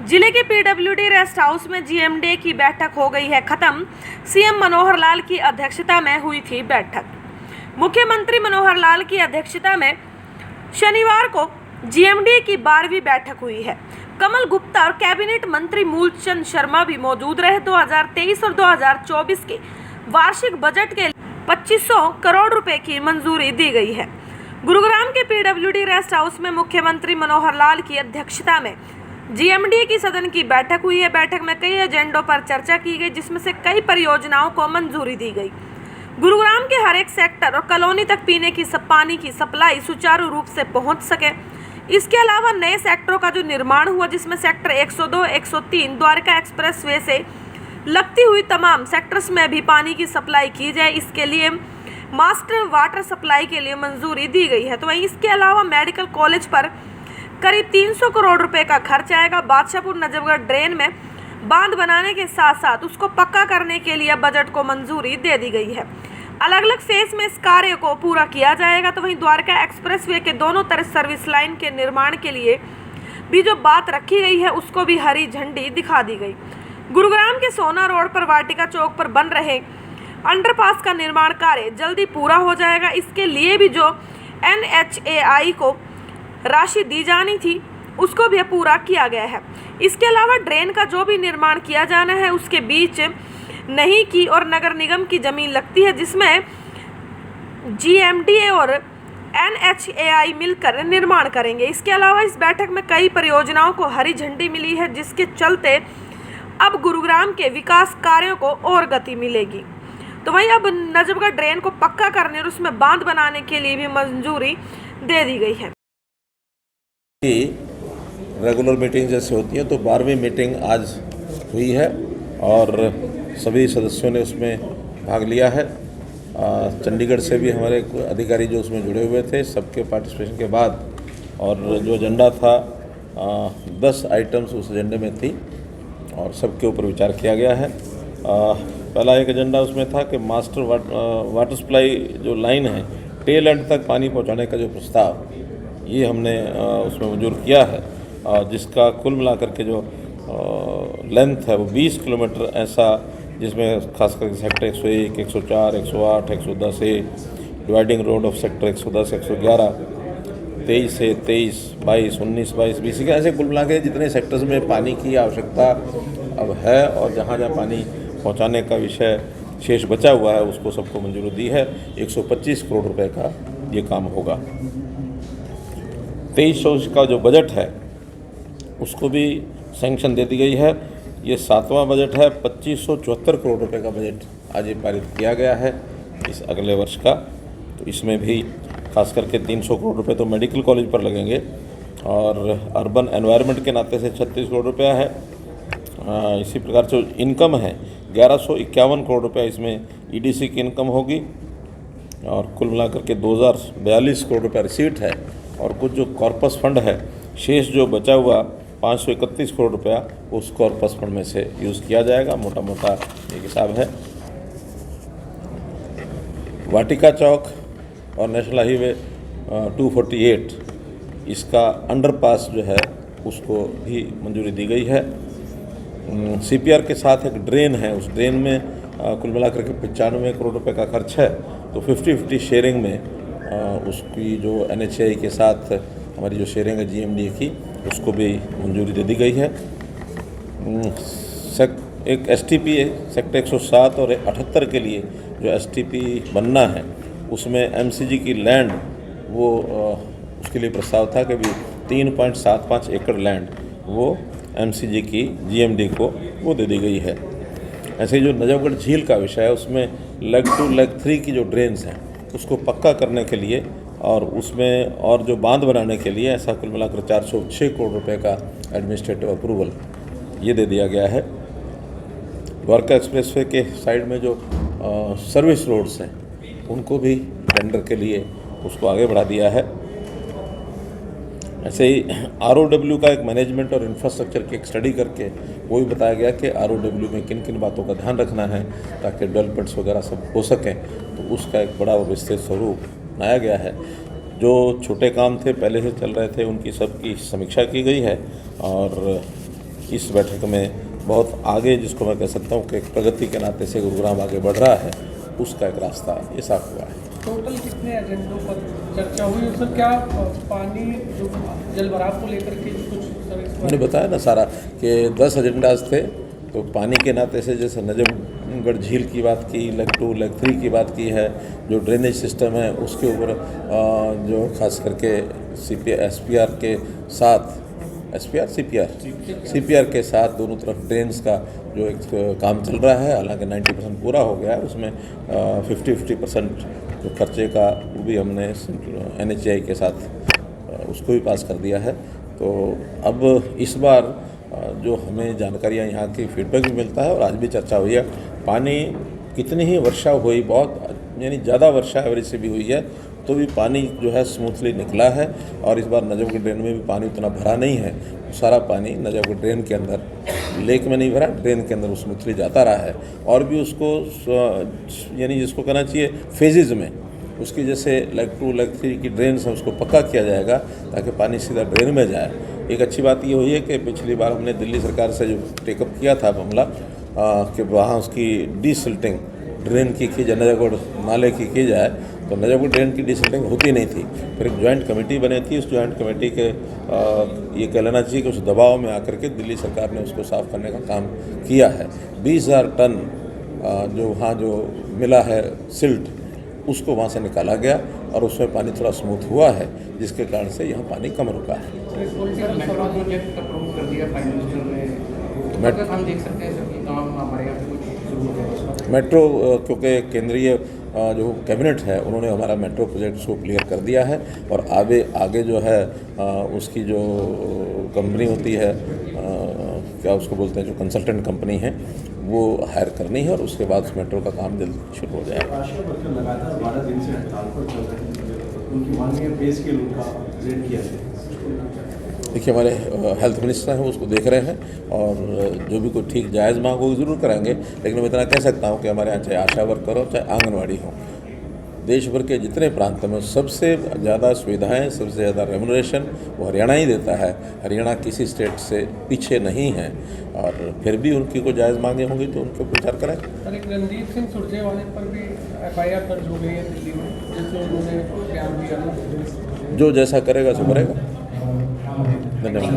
जिले के PWD rest house में जीएमडी की बैठक हो गई है खत्म। सीएम मनोहर लाल की अध्यक्षता में हुई थी बैठक। मुख्यमंत्री मनोहर लाल की अध्यक्षता में शनिवार को जीएमडी की 12वीं बैठक हुई है। कमल गुप्ता और कैबिनेट मंत्री मूलचंद शर्मा भी मौजूद रहे। 2023 और 2024 के वार्षिक बजट के 2500 करोड़ रुपए की मंजूरी दी गई है। गुरुग्राम के पीडब्ल्यूडी रेस्ट हाउस में मुख्यमंत्री मनोहर लाल की अध्यक्षता में जीएमडी की सदन की बैठक हुई है। बैठक में कई एजेंडों पर चर्चा की गई, जिसमें से कई परियोजनाओं को मंजूरी दी गई। गुरुग्राम के हर एक सेक्टर और कॉलोनी तक पीने की पानी की सप्लाई सुचारू रूप से पहुंच सके। इसके अलावा नए सेक्टरों का जो निर्माण हुआ, जिसमें सेक्टर 102, 103 द्वारका एक्सप्रेस वे से लगती हुई तमाम सेक्टर्स में भी पानी की सप्लाई की जाए, इसके लिए मास्टर वाटर सप्लाई के लिए मंजूरी दी गई है। तो वहीं इसके अलावा मेडिकल कॉलेज पर करीब 300 करोड़ रुपए का खर्च आएगा। बादशाहपुर नजफगढ़ ड्रेन में बांध बनाने के साथ साथ उसको पक्का करने के लिए बजट को मंजूरी दे दी गई है। अलग अलग फेज में इस कार्य को पूरा किया जाएगा। तो वहीं द्वारका एक्सप्रेसवे के दोनों तरफ सर्विस लाइन के निर्माण के लिए भी जो बात रखी गई है, उसको भी हरी झंडी दिखा दी गई। गुरुग्राम के सोना रोड पर वाटिका चौक पर बन रहे अंडरपास का निर्माण कार्य जल्दी पूरा हो जाएगा। इसके लिए भी जो NHAI को राशि दी जानी थी, उसको भी पूरा किया गया है। इसके अलावा ड्रेन का जो भी निर्माण किया जाना है, उसके बीच नहीं की और नगर निगम की जमीन लगती है, जिसमें GMDA और NHAI मिलकर निर्माण करेंगे। इसके अलावा इस बैठक में कई परियोजनाओं को हरी झंडी मिली है, जिसके चलते अब गुरुग्राम के विकास कार्यों को और गति मिलेगी। तो वहीं अब नजफगढ़ ड्रेन को पक्का करने और उसमें बांध बनाने के लिए भी मंजूरी दे दी गई है। रेगुलर मीटिंग जैसे होती है, तो 12वीं मीटिंग आज हुई है और सभी सदस्यों ने उसमें भाग लिया है। चंडीगढ़ से भी हमारे अधिकारी जो उसमें जुड़े हुए थे, सबके पार्टिसिपेशन के बाद, और जो एजेंडा था 10 आइटम्स उस एजेंडे में थी और सबके ऊपर विचार किया गया है। पहला एक एजेंडा उसमें था कि मास्टर वाटर सप्लाई जो लाइन है, टेल एंड तक पानी पहुंचाने का जो प्रस्ताव, ये हमने उसमें मंजूर किया है, जिसका कुल मिलाकर के जो लेंथ है वो 20 किलोमीटर ऐसा, जिसमें खास करके sector 101, 104, 108, 110 A, dividing road of sector 110, 111, 23 से 23, 22, 19, 22, 20 के ऐसे कुल मिला के जितने सेक्टर्स में पानी की आवश्यकता अब है और जहाँ जहाँ पानी पहुँचाने का विषय शेष बचा हुआ है, उसको सबको मंजूरी दी है। 125 करोड़ रुपए का ये काम होगा। 2300 का जो बजट है, उसको भी सैंक्शन दे दी गई है। ये 7वां बजट है। 2574 करोड़ रुपए का बजट आज ये पारित किया गया है इस अगले वर्ष का। तो इसमें भी खास करके 300 करोड़ रुपए तो मेडिकल कॉलेज पर लगेंगे और अर्बन एनवायरनमेंट के नाते से 36 करोड़ रुपया है। इसी प्रकार से इनकम है 1151 करोड़ रुपया, इसमें EDC की इनकम होगी और कुल मिलाकर के 2042 करोड़ रुपया रिसीट है। और कुछ जो कॉर्पस फंड है, शेष जो बचा हुआ 531 करोड़ रुपया, उस कॉर्पस फंड में से यूज़ किया जाएगा। मोटा मोटा एक हिसाब है। वाटिका चौक और नेशनल हाईवे 248, इसका अंडरपास जो है उसको भी मंजूरी दी गई है। CPR के साथ एक ड्रेन है, उस ड्रेन में कुल मिलाकर के 95 करोड़ रुपए का खर्च है। तो 50-50 शेयरिंग में उसकी जो NHAI के साथ हमारी जो शेयरिंग है GMD की, उसको भी मंजूरी दे दी गई है। एक STP सेक्टर 107 और 78 के लिए जो STP बनना है, उसमें MCG की लैंड वो उसके लिए प्रस्ताव था कि भी 3.75 एकड़ लैंड वो MCG की GMD को वो दे दी गई है। ऐसे ही जो नजफगढ़ झील का विषय है, उसमें लेग 2, लेग 3 की जो ड्रेन्स हैं, उसको पक्का करने के लिए और उसमें और जो बांध बनाने के लिए ऐसा कुल मिलाकर 406 करोड़ रुपए का एडमिनिस्ट्रेटिव अप्रूवल ये दे दिया गया है। द्वारका एक्सप्रेसवे के साइड में जो सर्विस रोड्स हैं, उनको भी टेंडर के लिए उसको आगे बढ़ा दिया है। ऐसे ही ROW का एक मैनेजमेंट और इंफ्रास्ट्रक्चर की एक स्टडी करके वो भी बताया गया कि ROW में किन किन बातों का ध्यान रखना है ताकि डेवलपमेंट्स वगैरह सब हो सकें। तो उसका एक बड़ा विस्तृत स्वरूप बनाया गया है। जो छोटे काम थे पहले से चल रहे थे, उनकी सबकी समीक्षा की गई है और इस बैठक में बहुत आगे, जिसको मैं कह सकता हूँ कि प्रगति के नाते से गुरुग्राम आगे बढ़ रहा है, उसका एक रास्ता ये साफ हुआ है। टोटल कितने एजेंडों पर चर्चा हुई और सर क्या पानी जो जल भराव को लेकर के कुछ सर मैंने बताया ना सारा कि 10 एजेंडाज थे। तो पानी के नाते से जैसे नजफगढ़ झील की बात की, लेग 2 लेग 3 की बात की है, जो ड्रेनेज सिस्टम है उसके ऊपर जो खास करके SPR के साथ CPR के साथ दोनों तरफ ड्रेन्स का जो एक काम चल रहा है, हालांकि 90% पूरा हो गया है। उसमें 50% जो खर्चे का वो भी हमने NHAI के साथ उसको भी पास कर दिया है। तो अब इस बार जो हमें जानकारियाँ यहाँ की फीडबैक भी मिलता है और आज भी चर्चा हुई है, पानी कितनी ही वर्षा हुई, बहुत यानी ज़्यादा वर्षा एवरेज से भी हुई है, तो भी पानी जो है स्मूथली निकला है। और इस बार नजफगढ़ ड्रेन में भी पानी उतना भरा नहीं है, सारा पानी नजफगढ़ ड्रेन के अंदर, लेक में नहीं भरा, ड्रेन के अंदर वो स्मूथली जाता रहा है। और भी उसको यानी जिसको कहना चाहिए फेजेज़ में उसकी जैसे लेग 2 लेग 3 की ड्रेन है उसको पक्का किया जाएगा ताकि पानी सीधा ड्रेन में जाए। एक अच्छी बात ये हुई है कि पिछली बार हमने दिल्ली सरकार से जो टेकअप किया था मामला कि वहाँ उसकी डीसिल्टिंग ड्रेन की जाए, नजफगढ़ नाले की जाए, तो नजफगढ़ ड्रेन की डीसिल्टिंग होती नहीं थी। फिर एक जॉइंट कमेटी बनी थी, उस जॉइंट कमेटी के ये कह लेना चाहिए कि उस दबाव में आकर के दिल्ली सरकार ने उसको साफ़ करने का काम किया है। 20,000 टन जो वहाँ जो मिला है सिल्ट, उसको वहाँ से निकाला गया और उसमें पानी थोड़ा स्मूथ हुआ है, जिसके कारण से यहाँ पानी कम रुका है। मेट्रो प्रोजेक्ट अप्रूव कर दिया फाइनल मिनिस्टर ने, तो हम देख सकते हैं सर कि काम हमारे यहाँ पे कुछ शुरू हो जाएगा। मेट्रो क्योंकि केंद्रीय जो कैबिनेट है उन्होंने हमारा मेट्रो प्रोजेक्ट को क्लियर कर दिया है और आगे जो है उसकी जो कंपनी होती है, क्या उसको बोलते हैं, जो कंसल्टेंट कंपनी है, वो हायर करनी है और उसके बाद उस मेट्रो का काम जल्द शुरू हो जाएगा। लगातार 12 दिन से हड़ताल पर चल रहे हैं, उनकी मांगे पे स्केल उनका प्रेजेंट किया है। देखिए, हमारे हेल्थ मिनिस्टर हैं, वो उसको देख रहे हैं और जो भी कोई ठीक जायज़ मांग होगी ज़रूर कराएंगे। लेकिन मैं इतना कह सकता हूँ कि हमारे यहाँ चाहे आशा वर्कर हो चाहे आंगनवाड़ी हो, देश भर के जितने प्रांत में सबसे ज़्यादा सुविधाएं, सबसे ज़्यादा रेमुनरेशन वो हरियाणा ही देता है। हरियाणा किसी स्टेट से पीछे नहीं है और फिर भी उनकी कोई जायज़ मांगे होंगी तो उनको विचार करें। सर एक रणदीप सिंह सुरजेवाला पर भी FIR दर्ज हो गई है दिल्ली में, जिसमें उन्होंने बयान दिया था। जो जैसा करेगा सो करेगा। धन्यवाद।